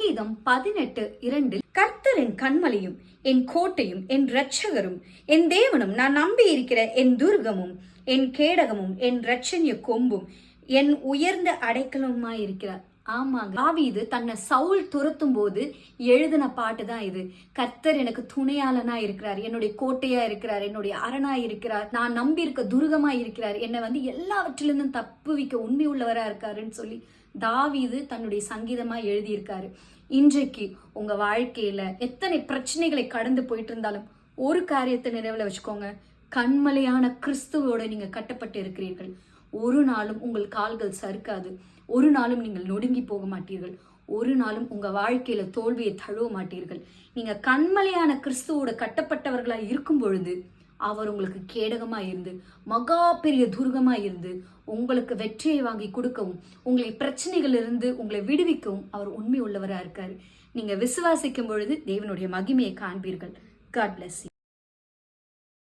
சங்கீதம் 18:2 கர்த்தர் என் கண்மலையும் என் கோட்டையும் என் இரட்சகரும் என் தேவனும் நான் நம்பி இருக்கிற என் துர்கமும் என் கேடகமும் என் இரட்சணிய கொம்பும் என் உயர்ந்த அடைக்கலமாய் இருக்கிறார். ஆமாங்க, தாவீது தன்னை சவுல் துரத்தும் போது எழுதின பாட்டு தான் இது. கர்த்தர் எனக்கு துணையாளனா இருக்கிறார், என்னுடைய கோட்டையா இருக்கிறார், என்னுடைய அரணா இருக்கிறார், நான் நம்பி இருக்க துருகமா இருக்கிறார், என்னை எல்லாவற்றிலிருந்தும் தப்புவிக்க உண்மை உள்ளவரா இருக்காருன்னு சொல்லி தாவீது தன்னுடைய சங்கீதமா எழுதியிருக்காரு. இன்றைக்கு உங்க வாழ்க்கையில எத்தனை பிரச்சனைகளை கடந்து போயிட்டு இருந்தாலும் ஒரு காரியத்தை நினைவுல வச்சுக்கோங்க, கண்மலையான கிறிஸ்துவோட நீங்க கட்டப்பட்டு இருக்கிறீர்கள். ஒரு நாளும் உங்கள் கால்கள் சறுக்காது, ஒரு நாளும் நீங்கள் நொடுங்கி போக மாட்டீர்கள், ஒரு நாளும் உங்க வாழ்க்கையில தோல்வியை தழுவ மாட்டீர்கள். நீங்க கண்மலையான கிறிஸ்துவோட கட்டப்பட்டவர்களா இருக்கும் பொழுது அவர் உங்களுக்கு கேடகமா இருந்து மகா பெரிய துர்கமா இருந்து உங்களுக்கு வெற்றியை வாங்கி கொடுக்கவும் உங்களை பிரச்சனைகள் இருந்து உங்களை விடுவிக்கவும் அவர் உண்மை உள்ளவரா இருக்காரு. நீங்க விசுவாசிக்கும் பொழுது தேவனுடைய மகிமையை காண்பீர்கள். God bless you.